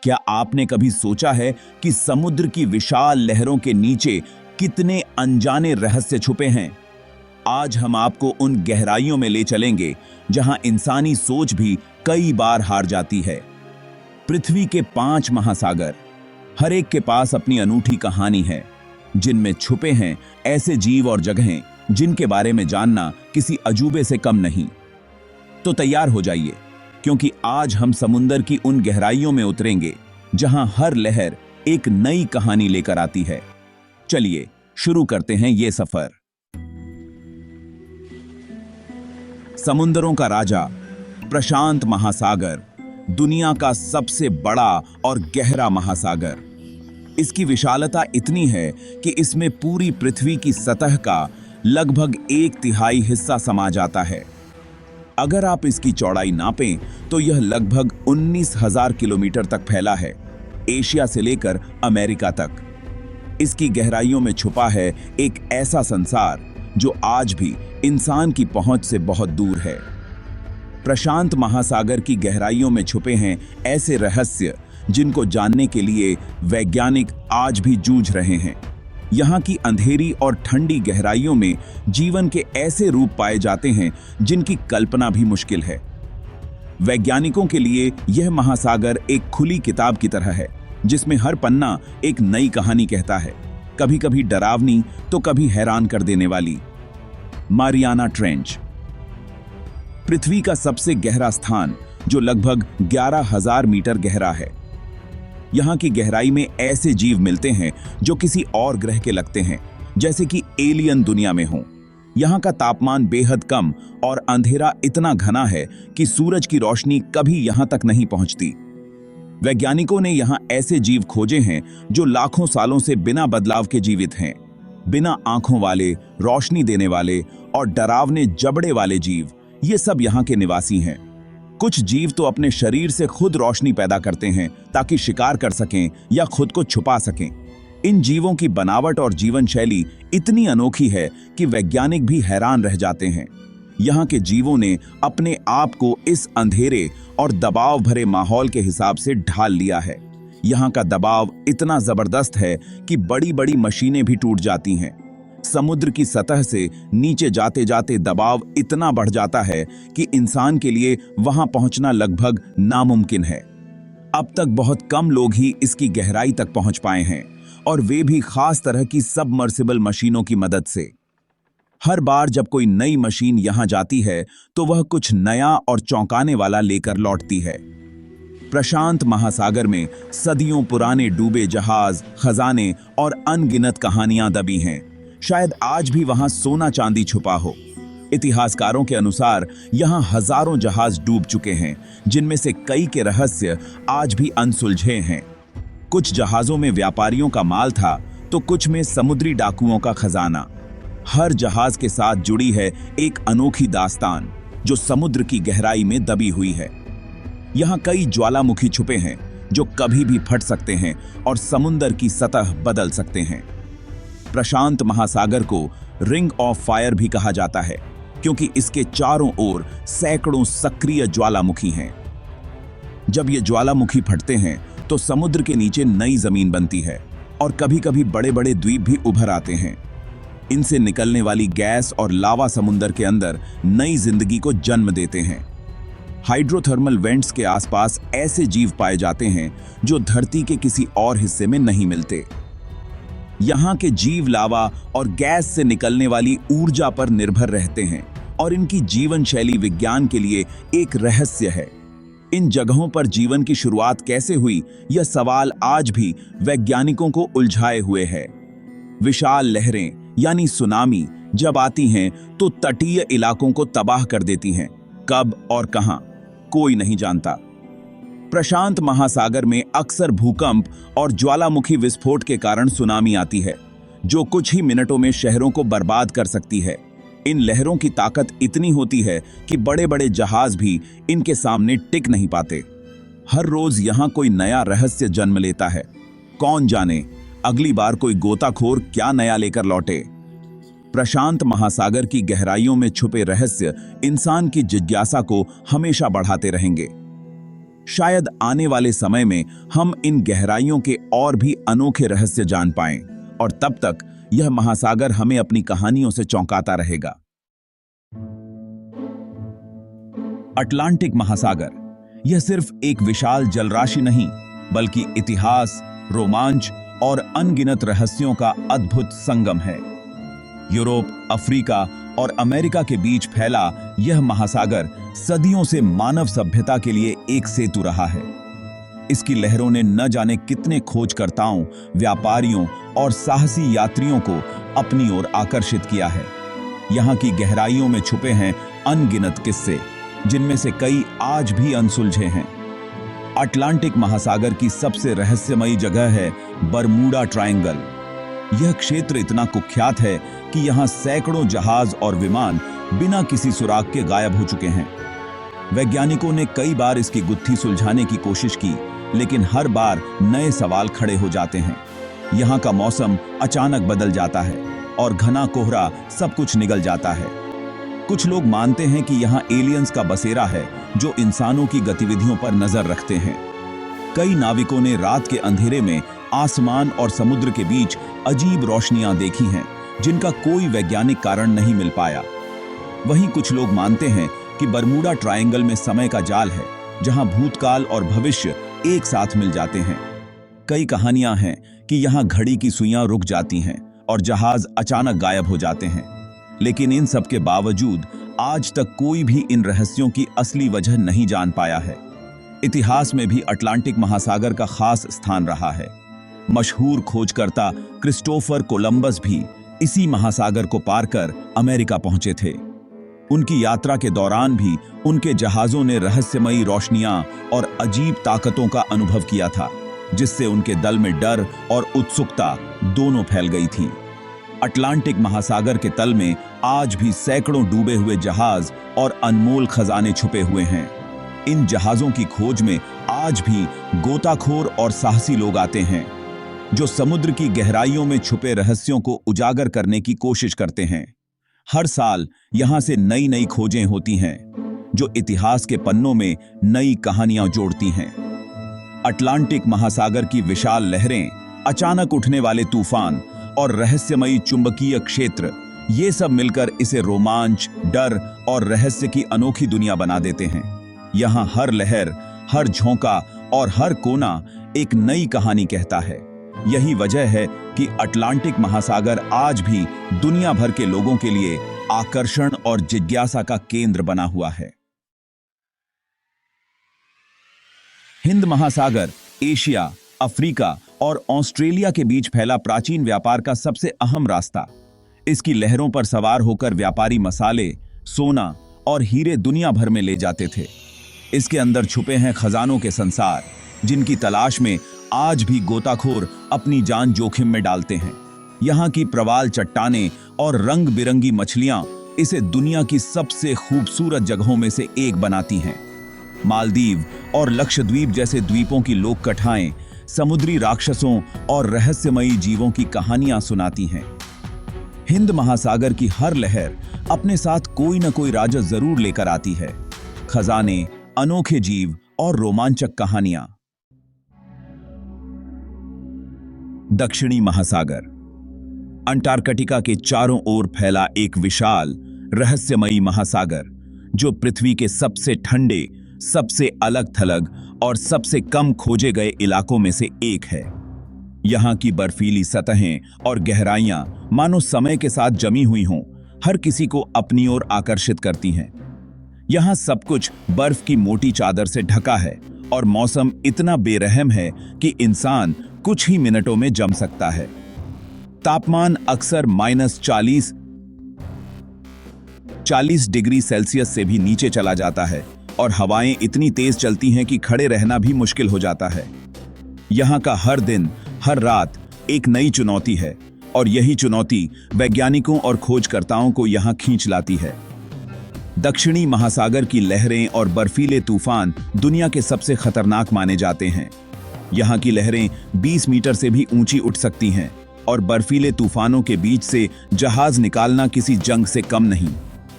क्या आपने कभी सोचा है कि समुद्र की विशाल लहरों के नीचे कितने अनजाने रहस्य छुपे हैं? आज हम आपको उन गहराइयों में ले चलेंगे जहां इंसानी सोच भी कई बार हार जाती है। पृथ्वी के 5 महासागर, हर एक के पास अपनी अनूठी कहानी है, जिनमें छुपे हैं ऐसे जीव और जगहें जिनके बारे में जानना किसी अजूबे से कम नहीं। तो तैयार हो जाइए, क्योंकि आज हम समुंदर की उन गहराइयों में उतरेंगे जहां हर लहर एक नई कहानी लेकर आती है। चलिए शुरू करते हैं ये सफर। समुंदरों का राजा प्रशांत महासागर, दुनिया का सबसे बड़ा और गहरा महासागर। इसकी विशालता इतनी है कि इसमें पूरी पृथ्वी की सतह का लगभग 1/3 हिस्सा समा जाता है। अगर आप इसकी चौड़ाई नापें तो यह लगभग 19,000 किलोमीटर तक फैला है, एशिया से लेकर अमेरिका तक। इसकी गहराइयों में छुपा है एक ऐसा संसार जो आज भी इंसान की पहुंच से बहुत दूर है। प्रशांत महासागर की गहराइयों में छुपे हैं ऐसे रहस्य जिनको जानने के लिए वैज्ञानिक आज भी जूझ रहे हैं। यहाँ की अंधेरी और ठंडी गहराइयों में जीवन के ऐसे रूप पाए जाते हैं जिनकी कल्पना भी मुश्किल है। वैज्ञानिकों के लिए यह महासागर एक खुली किताब की तरह है, जिसमें हर पन्ना एक नई कहानी कहता है, कभी कभी डरावनी तो कभी हैरान कर देने वाली। मारियाना ट्रेंच, पृथ्वी का सबसे गहरा स्थान, जो लगभग 11,000 मीटर गहरा है। यहाँ की गहराई में ऐसे जीव मिलते हैं जो किसी और ग्रह के लगते हैं, जैसे कि एलियन दुनिया में हों। यहाँ का तापमान बेहद कम और अंधेरा इतना घना है कि सूरज की रोशनी कभी यहाँ तक नहीं पहुँचती। वैज्ञानिकों ने यहाँ ऐसे जीव खोजे हैं जो लाखों सालों से बिना बदलाव के जीवित हैं। बिना आंखों वाले, रोशनी देने वाले और डरावने जबड़े वाले जीव, ये सब यहाँ के निवासी हैं। कुछ जीव तो अपने शरीर से खुद रोशनी पैदा करते हैं ताकि शिकार कर सकें या खुद को छुपा सकें। इन जीवों की बनावट और जीवन शैली इतनी अनोखी है कि वैज्ञानिक भी हैरान रह जाते हैं। यहाँ के जीवों ने अपने आप को इस अंधेरे और दबाव भरे माहौल के हिसाब से ढाल लिया है। यहाँ का दबाव इतना जबरदस्त है कि बड़ी बड़ी मशीनें भी टूट जाती हैं। समुद्र की सतह से नीचे जाते जाते दबाव इतना बढ़ जाता है कि इंसान के लिए वहां पहुंचना लगभग नामुमकिन है। अब तक बहुत कम लोग ही इसकी गहराई तक पहुंच पाए हैं, और वे भी खास तरह की सबमर्सिबल मशीनों की मदद से। हर बार जब कोई नई मशीन यहां जाती है तो वह कुछ नया और चौंकाने वाला लेकर लौटती है। प्रशांत महासागर में सदियों पुराने डूबे जहाज, खजाने और अनगिनत कहानियां दबी हैं। शायद आज भी वहां सोना चांदी छुपा हो। इतिहासकारों के अनुसार यहां हजारों जहाज डूब चुके हैं, जिनमें से कई के रहस्य आज भी अनसुलझे हैं। कुछ जहाजों में व्यापारियों का माल था तो कुछ में समुद्री डाकुओं का खजाना। हर जहाज के साथ जुड़ी है एक अनोखी दास्तान जो समुद्र की गहराई में दबी हुई है। यहां कई ज्वालामुखी छुपे हैं जो कभी भी फट सकते हैं और समुद्र की सतह बदल सकते हैं। प्रशांत महासागर को रिंग ऑफ फायर भी कहा जाता है, क्योंकि इसके चारों ओर सैकड़ों सक्रिय ज्वालामुखी हैं। जब ये ज्वालामुखी फटते हैं तो समुद्र के नीचे नई जमीन बनती है और कभी-कभी बड़े-बड़े द्वीप भी उभर आते हैं। इनसे निकलने वाली गैस और लावा समुद्र के अंदर नई जिंदगी को जन्म देते हैं। हाइड्रोथर्मल वेंट्स के आसपास ऐसे जीव पाए जाते हैं जो धरती के किसी और हिस्से में नहीं मिलते। यहाँ के जीव लावा और गैस से निकलने वाली ऊर्जा पर निर्भर रहते हैं, और इनकी जीवन शैली विज्ञान के लिए एक रहस्य है। इन जगहों पर जीवन की शुरुआत कैसे हुई, यह सवाल आज भी वैज्ञानिकों को उलझाए हुए है। विशाल लहरें यानी सुनामी जब आती हैं तो तटीय इलाकों को तबाह कर देती हैं। कब और कहां, कोई नहीं जानता। प्रशांत महासागर में अक्सर भूकंप और ज्वालामुखी विस्फोट के कारण सुनामी आती है, जो कुछ ही मिनटों में शहरों को बर्बाद कर सकती है। इन लहरों की ताकत इतनी होती है कि बड़े बड़े जहाज भी इनके सामने टिक नहीं पाते। हर रोज यहाँ कोई नया रहस्य जन्म लेता है। कौन जाने अगली बार कोई गोताखोर क्या नया लेकर लौटे। प्रशांत महासागर की गहराइयों में छुपे रहस्य इंसान की जिज्ञासा को हमेशा बढ़ाते रहेंगे। शायद आने वाले समय में हम इन गहराइयों के और भी अनोखे रहस्य जान पाएं, और तब तक यह महासागर हमें अपनी कहानियों से चौंकाता रहेगा। अटलांटिक महासागर यह सिर्फ एक विशाल जलराशि नहीं, बल्कि इतिहास, रोमांच और अनगिनत रहस्यों का अद्भुत संगम है। यूरोप, अफ्रीका और अमेरिका के बीच फैला यह महासागर सदियों से मानव सभ्यता के लिए एक सेतु रहा है। इसकी लहरों ने न जाने कितने खोजकर्ताओं, व्यापारियों और साहसी यात्रियों को अपनी ओर आकर्षित किया है। यहाँ की गहराइयों में छुपे हैं अनगिनत किस्से, जिनमें से कई आज भी अनसुलझे हैं। अटलांटिक महासागर की सबसे रहस्यमयी जगह है बरमूडा ट्रायंगल। यह क्षेत्र इतना कुख्यात है कि यहाँ सैकड़ों जहाज और विमान बिना किसी सुराग के गायब हो चुके हैं। वैज्ञानिकों ने कई बार इसकी गुत्थी सुलझाने की कोशिश की, लेकिन हर बार नए सवाल खड़े हो जाते हैं। यहाँ का मौसम अचानक बदल जाता है और घना कोहरा सब कुछ निगल जाता है। कुछ लोग मानते हैं कि यहाँ एलियंस का बसेरा है जो इंसानों की गतिविधियों पर नजर रखते हैं। कई नाविकों ने रात के अंधेरे में आसमान और समुद्र के बीच अजीब रोशनियां देखी हैं, जिनका कोई वैज्ञानिक कारण नहीं मिल पाया। वहीं कुछ लोग मानते हैं कि बरमूडा ट्रायंगल में समय का जाल है, जहां भूतकाल और भविष्य एक साथ मिल जाते हैं। कई कहानियां हैं कि यहाँ घड़ी की सुइयां रुक जाती हैं और जहाज अचानक गायब हो जाते हैं। लेकिन इन सब के बावजूद आज तक कोई भी इन रहस्यों की असली वजह नहीं जान पाया है। इतिहास में भी अटलांटिक महासागर का खास स्थान रहा है। मशहूर खोजकर्ता क्रिस्टोफर कोलंबस भी इसी महासागर को पार कर अमेरिका पहुंचे थे। उनकी यात्रा के दौरान भी उनके जहाजों ने रहस्यमयी रोशनियां और अजीब ताकतों का अनुभव किया था, जिससे उनके दल में डर और उत्सुकता दोनों फैल गई थी। अटलांटिक महासागर के तल में आज भी सैकड़ों डूबे हुए जहाज और अनमोल खजाने छुपे हुए हैं। इन जहाजों की खोज में आज भी गोताखोर और साहसी लोग आते हैं, जो समुद्र की गहराइयों में छुपे रहस्यों को उजागर करने की कोशिश करते हैं। हर साल यहां से नई नई खोजें होती हैं, जो इतिहास के पन्नों में नई कहानियां जोड़ती हैं। अटलांटिक महासागर की विशाल लहरें, अचानक उठने वाले तूफान और रहस्यमयी चुंबकीय क्षेत्र, ये सब मिलकर इसे रोमांच, डर और रहस्य की अनोखी दुनिया बना देते हैं। यहाँ हर लहर, हर झोंका और हर कोना एक नई कहानी कहता है। यही वजह है कि अटलांटिक महासागर आज भी दुनिया भर के लोगों के लिए आकर्षण और जिज्ञासा का केंद्र बना हुआ है। हिंद महासागर एशिया, अफ्रीका और ऑस्ट्रेलिया के बीच फैला प्राचीन व्यापार का सबसे अहम रास्ता। इसकी लहरों पर सवार होकर व्यापारी मसाले, सोना और हीरे दुनिया भर में ले जाते थे। इसके अंदर छुपे हैं खजानों के संसार, जिनकी तलाश में आज भी गोताखोर अपनी जान जोखिम में डालते हैं। यहाँ की प्रवाल चट्टानें और रंग बिरंगी मछलियां इसे दुनिया की सबसे खूबसूरत जगहों में से एक बनाती हैं। मालदीव और लक्षद्वीप जैसे द्वीपों की लोक कथाएं समुद्री राक्षसों और रहस्यमयी जीवों की कहानियां सुनाती हैं। हिंद महासागर की हर लहर अपने साथ कोई न कोई राज जरूर लेकर आती है। खजाने, अनोखे जीव और रोमांचक कहानियां। दक्षिणी महासागर अंटार्कटिका के चारों ओर फैला एक विशाल रहस्यमयी महासागर, जो पृथ्वी के सबसे ठंडे, सबसे अलग-थलग और सबसे कम खोजे गए इलाकों में से एक है। यहाँ की बर्फीली सतहें और गहराइयां मानो समय के साथ जमी हुई हों, हर किसी को अपनी ओर आकर्षित करती हैं। यहाँ सब कुछ बर्फ की मोटी चादर से ढका है और मौसम इतना बेरहम है कि इंसान कुछ ही मिनटों में जम सकता है। तापमान अक्सर -40 डिग्री सेल्सियस से भी नीचे चला जाता है और हवाएं इतनी तेज चलती हैं कि खड़े रहना भी मुश्किल हो जाता है। यहाँ का हर दिन, हर रात एक नई चुनौती है और यही चुनौती वैज्ञानिकों और खोजकर्ताओं को यहाँ खींच लाती है। दक्षिणी महासागर की लहरें और बर्फीले तूफान दुनिया के सबसे खतरनाक माने जाते हैं। यहाँ की लहरें 20 मीटर से भी ऊंची उठ सकती हैं और बर्फीले तूफानों के बीच से जहाज निकालना किसी जंग से कम नहीं।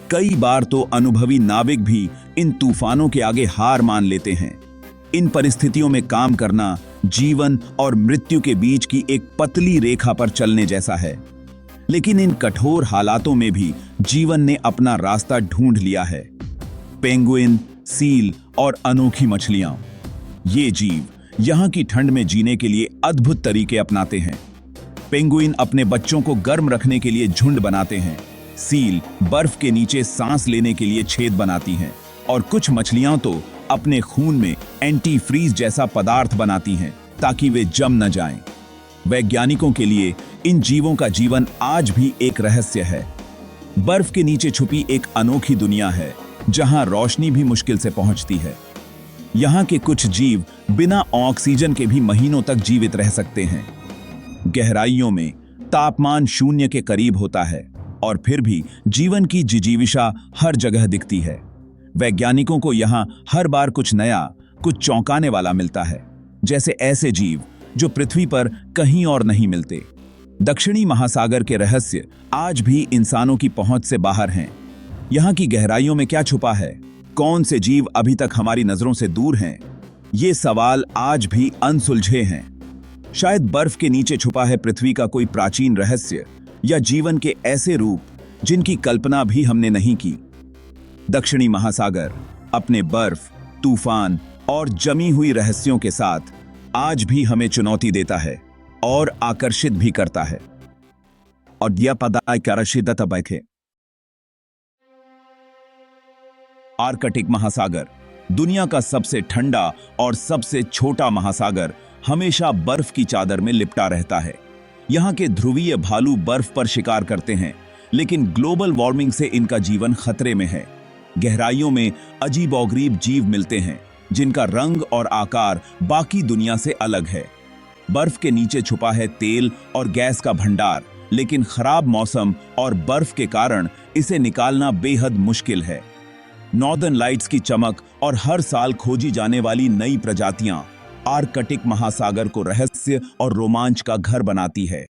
कई बार तो अनुभवी नाविक भी इन तूफानों के आगे हार मान लेते हैं। इन परिस्थितियों में काम करना जीवन और मृत्यु के बीच की एक पतली रेखा पर चलने जैसा है। लेकिन इन कठोर हालातों में भी जीवन ने अपना रास्ता ढूंढ लिया है। पेंगुइन, सील और अनोखी मछलियां, ये जीव यहां की ठंड में जीने के लिए अद्भुत तरीके अपनाते हैं। पेंगुइन अपने बच्चों को गर्म रखने के लिए झुंड बनाते हैं। सील बर्फ के नीचे सांस लेने के लिए छेद बनाती हैं और कुछ मछलियां तो अपने खून में एंटी फ्रीज जैसा पदार्थ बनाती हैं ताकि वे जम न जाएं। वैज्ञानिकों के लिए इन जीवों का जीवन आज भी एक रहस्य है। बर्फ के नीचे छुपी एक अनोखी दुनिया है जहां रोशनी भी मुश्किल से पहुंचती है। यहां के कुछ जीव बिना ऑक्सीजन के भी महीनों तक जीवित रह सकते हैं। गहराइयों में तापमान शून्य के करीब होता है और फिर भी जीवन की जिजीविषा हर जगह दिखती है। वैज्ञानिकों को यहां हर बार कुछ नया, कुछ चौंकाने वाला मिलता है, जैसे ऐसे जीव जो पृथ्वी पर कहीं और नहीं मिलते। दक्षिणी महासागर के रहस्य आज भी इंसानों की पहुंच से बाहर हैं। यहां की गहराइयों में क्या छुपा है? कौन से जीव अभी तक हमारी नजरों से दूर हैं? ये सवाल आज भी अनसुलझे हैं। शायद बर्फ के नीचे छुपा है पृथ्वी का कोई प्राचीन रहस्य या जीवन के ऐसे रूप जिनकी कल्पना भी हमने नहीं की। दक्षिणी महासागर अपने बर्फ, तूफान और जमी हुई रहस्यों के साथ आज भी हमें चुनौती देता है और आकर्षित भी करता है। और दिया पदा बैठे आर्कटिक महासागर, दुनिया का सबसे ठंडा और सबसे छोटा महासागर, हमेशा बर्फ की चादर में लिपटा रहता है। यहाँ के ध्रुवीय भालू बर्फ पर शिकार करते हैं, लेकिन ग्लोबल वार्मिंग से इनका जीवन खतरे में है। गहराइयों में अजीबोगरीब जीव मिलते हैं जिनका रंग और आकार बाकी दुनिया से अलग है। बर्फ के नीचे छुपा है तेल और गैस का भंडार, लेकिन खराब मौसम और बर्फ के कारण इसे निकालना बेहद मुश्किल है। नॉर्दर्न लाइट्स की चमक और हर साल खोजी जाने वाली नई प्रजातियां आर्कटिक महासागर को रहस्य और रोमांच का घर बनाती है।